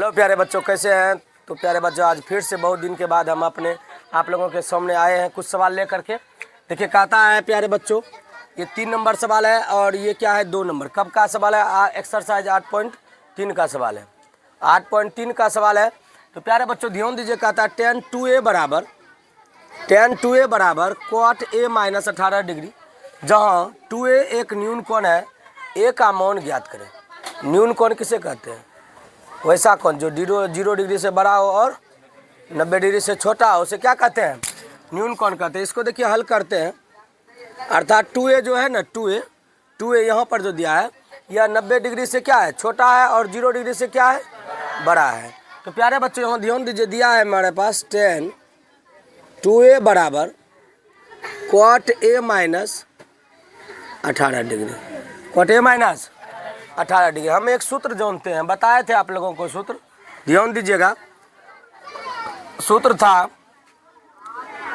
Hello प्यारे बच्चों, कैसे हैं? तो प्यारे बच्चों, आज फिर से बहुत दिन के बाद हम अपने आप लोगों के सामने आए हैं कुछ सवाल लेकर के। देखिए कहता है प्यारे बच्चों, ये 3 नंबर सवाल है और ये क्या है 2 नंबर। कब का सवाल है? एक्सरसाइज 8.3 का सवाल है। 8.3 का सवाल है। तो प्यारे बच्चों ध्यान दीजिए, कहता है tan 2a बराबर cot a माइनस 18 डिग्री, जहाँ 2a एक न्यून कोण है, a का मान ज्ञात करें। न्यून कोण किसे कहते हैं? वैसा कौन जो 0 डिग्री से बड़ा हो और 90 डिग्री से छोटा हो, उसे क्या कहते हैं? न्यून कौन कहते हैं। इसको देखिए हल करते हैं। अर्थात 2a जो है ना, 2a यहाँ पर जो दिया है, यह 90 डिग्री से क्या है? छोटा है और 0 डिग्री से क्या है? बड़ा है। तो प्यारे बच्चों यहाँ ध्यान दीजिए, दिया है हमारे पास tan 2a बराबर cot a minus 18 degree. cot a minus 18 degree. हम एक सूत्र जानते हैं, बताए थे आप लोगों को सूत्र, ध्यान दीजिएगा। सूत्र था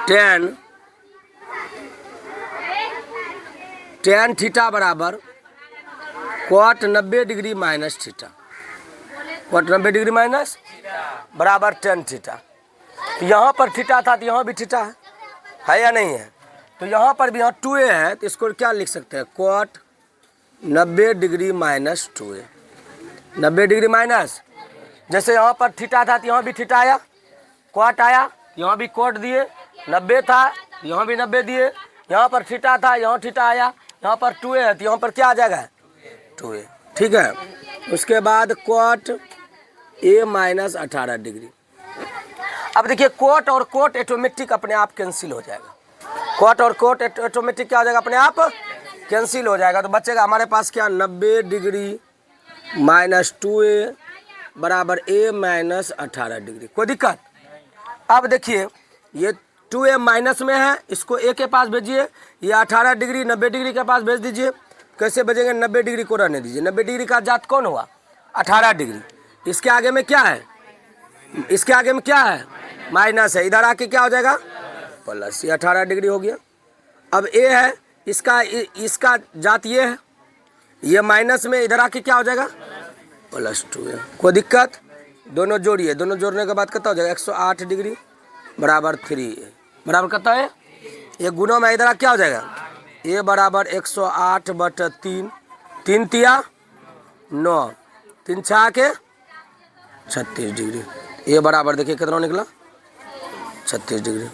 tan थीटा बराबर cot 90 degree minus theta. cot 90 degree minus बराबर tan थीटा। यहाँ पर थीटा था तो यहाँ भी थीटा है या नहीं है? तो यहाँ पर भी यहाँ 2a है, तो इसको क्या लिख सकते हैं? cot 90 degree minus 2a। 90 degree minus, जैसे यहाँ पर थीटा था तो यहाँ भी थीटा आया, क्वाट आया, यहाँ भी कोट दिए। 90 था यहाँ भी 90 दिए, यहाँ पर थीटा था यहाँ थीटा आया, यहाँ पर 2a है तो यहाँ पर क्या आ जाएगा? 2a। ठीक है। उसके बाद cot a माइनस 18 डिग्री। अब देखिए कोट और कोट ऑटोमेटिक अपने आप कैंसिल हो जाएगा। कोट और कोट ऑटोमेटिक क्या हो जाएगा? अपने आप कैंसिल हो जाएगा। तो बचेगा हमारे पास क्या? 90 डिग्री माइनस 2a बराबर a माइनस 18 डिग्री। कोई दिक्कत? अब देखिए ये 2a माइनस में है, इसको a के पास भेजिए। ये 18 डिग्री 90 डिग्री के पास भेज दीजिए। कैसे भेजेंगे? 90 डिग्री को रहने दीजिए। 90 डिग्री का जात कौन हुआ? 18 डिग्री। इसके आगे में क्या है? इसके आगे में क्या है? माइनस है। इधर आके क्या हो जाएगा? प्लस। ये 18 डिग्री हो गया। अब a है, इसका जात ये है, ये माइनस में, इधर आके क्या हो जाएगा? प्लस 2 है। कोई दिक्कत? दोनों जोड़िए, दोनों जोड़ने के बाद कितना हो जाएगा? 108 डिग्री बराबर 3 बराबर कितना है? ये गुणों में इधर क्या हो जाएगा? a बराबर 108 बटा 3, 3 तिया 9, 3 छः के 36 डिग्री। a बराबर देखिए कितना निकला? 36 डिग्री।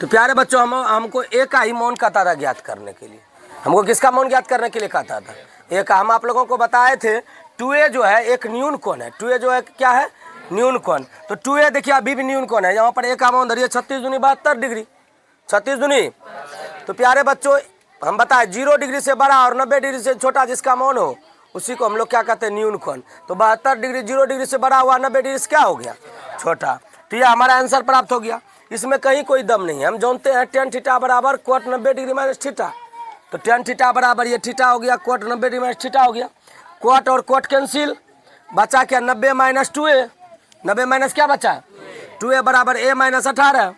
तो प्यारे बच्चों हमको a का ही मान कहता था ज्ञात करने के लिए। हमको किसका मान ज्ञात करने के लिए कहता था? a का। हम आप लोगों को बताए थे 2a जो है एक न्यून कोण है। 2a जो है क्या है? न्यून कोण। तो 2a देखिए अभी भी न्यून कोण है। यहाँ पर a का मान धरिए 36 दूनी 72 डिग्री। 36 दूनी। तो प्यारे बच्चों हम बताए 0 डिग्री से बड़ा और 90 डिग्री से छोटा जिसका मान हो, उसी को हम लोग क्या कहते हैं? न्यून कोण। तो 72 डिग्री 0 डिग्री से बड़ा हुआ, 90 डिग्री से क्या हो गया? छोटा। तो ये हमारा आंसर प्राप्त हो गया। इसमें कहीं कोई दम नहीं है। हम जानते हैं tan थीटा बराबर cot 90 डिग्री माइनस थीटा। तो tan थीटा बराबर ये थीटा हो गया, cot 90 डिग्री माइनस थीटा हो गया। cot और cot कैंसिल, बचा क्या? 90 माइनस 2a। 90 माइनस क्या बचा? 2a बराबर a माइनस 18।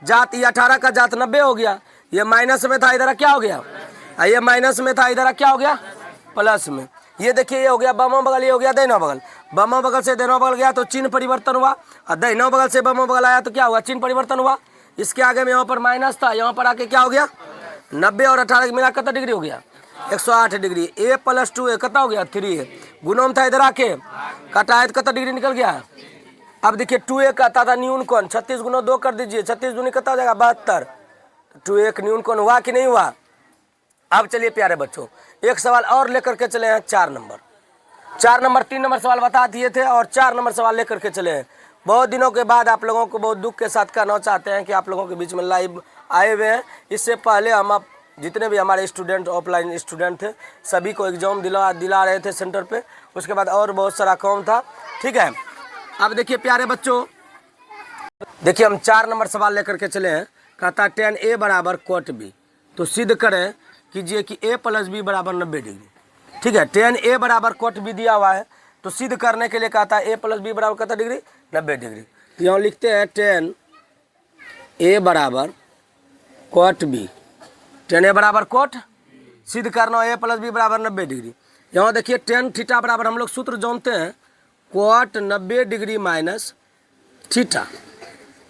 जात ये 18 का जात 90 हो गया। ये माइनस में था, इधर क्या हो गया? ये माइनस में था, इधर क्या हो गया? प्लस में। ये देखिए ये हो गया बामा बगल, ये हो गया दाहिना बगल। बामा बगल से दाहिना बगल गया तो चिन्ह परिवर्तन हुआ, और दाहिना बगल से बामा बगल आया तो क्या हुआ? चिन्ह परिवर्तन हुआ। इसके आगे में यहाँ पर माइनस था, यहाँ पर आके क्या हो गया? 90 और 18 मिला कितना डिग्री हो गया? 108 डिग्री। a प्लस 2a कितना हो गया? 3a। गुणों में था, इधर आके कटाए तो कितना डिग्री निकल गया? अब देखिए 2a कहता था न्यून कोण। 36 गुना 2 कर दीजिए, 36 दूनी कितना हो जाएगा? 72। 2a एक न्यून कोण हुआ कि नहीं हुआ? अब चलिए प्यारे बच्चों एक सवाल और लेकर के चले हैं। 4 नंबर 3 नंबर सवाल बता दिए थे और 4 नंबर सवाल लेकर के चले हैं। बहुत दिनों के बाद आप लोगों को बहुत दुख के साथ कहना चाहते हैं कि आप लोगों के बीच में लाइव आए हुए हैं। इससे पहले हम आप जितने भी हमारे स्टूडेंट ऑफलाइन स्टूडेंट थे सभी को एग्जाम दिला रहे थे सेंटर पे। उसके बाद और बहुत सारा काम था। ठीक है। अब देखिए प्यारे बच्चों, देखिए हम 4 नंबर सवाल लेकर के चले हैं। कहता tan a बराबर cot b। तो सिद्ध करें कीजिए कि a प्लस b बराबर 90 डिग्री। ठीक है। tan a बराबर cot b दिया हुआ है, तो सिद्ध करने के लिए कहता है a प्लस b बराबर कितना डिग्री? 90 डिग्री। तो यहाँ लिखते हैं tan a बराबर cot b। tan a बराबर cot, सिद्ध करना a प्लस b बराबर 90 डिग्री। यहाँ देखिए tan थीटा बराबर हम लोग सूत्र जानते हैं cot 90 डिग्री माइनस थीटा।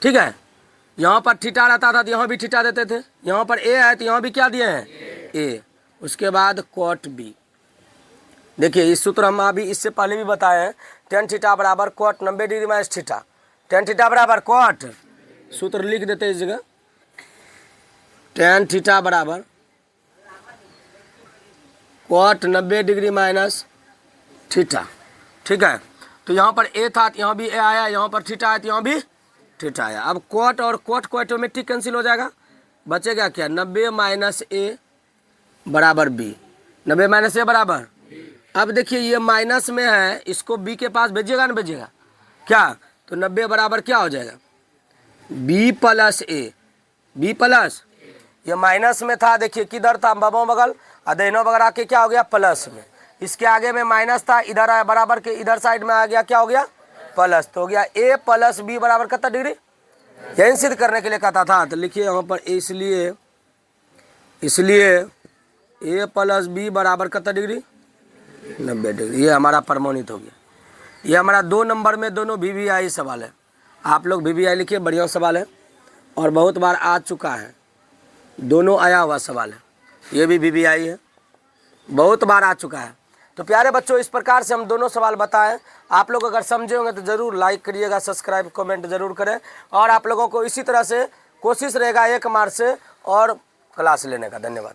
ठीक है, यहाँ पर थीटा रहता था तो यहाँ भी थीटा देते थे, यहाँ पर ए है तो यहाँ भी क्या दिए हैं ए। उसके बाद cot b। देखिए इस सूत्र हम अभी इससे पहले भी बताए हैं, टेन थीटा बराबर cot 90 degree minus theta. Tan theta बराबर cot, सूत्र लिख देते हैं इस जगह, टेन थीटा बराबर cot 90 डिग्री माइनस थीटा। ठीक है, तो यहाँ पर ए था तो यहाँ भी ए आया, यहाँ पर थीटा आया तो यहाँ भी थीटा आया। अब cot और cot को ऑटोमेटिक कैंसिल हो जाएगा, बचेगा क्या 90 माइनस ए बराबर बी। 90 माइनस ए बराबर, अब देखिए ये माइनस में है, इसको बी के पास भेजिएगा ना, भेजिएगा क्या, तो 90 बराबर क्या हो जाएगा बी प्लस ए। बी प्लस, ये माइनस में था, देखिए किधर था बाबों बगल, अधेनों बगल आके क्या हो गया प्लस में, इसके आगे में माइनस था, इधर आया बराबर के इधर साइड में आ गया क्या हो गया प्लस, तो हो गया ए प्लस बी बराबर कितना डिग्री, यही सिद्ध करने के लिए कहता था। तो लिखिए यहाँ पर इसलिए ए प्लस बी बराबर कितना डिग्री 90 डिग्री। ये हमारा प्रमाणित हो गया। ये हमारा 2 नंबर में दोनों VVI सवाल है, आप लोग VVI लिखिए, बढ़िया सवाल है और बहुत बार आ चुका है, दोनों आया हुआ सवाल है, ये भी VVI है, बहुत बार आ चुका है। तो प्यारे बच्चों इस प्रकार से हम दोनों सवाल बताएं, आप लोग अगर समझे होंगे तो ज़रूर लाइक करिएगा, सब्सक्राइब कमेंट ज़रूर करें, और आप लोगों को इसी तरह से कोशिश रहेगा 1 मार्च से और क्लास लेने का। धन्यवाद।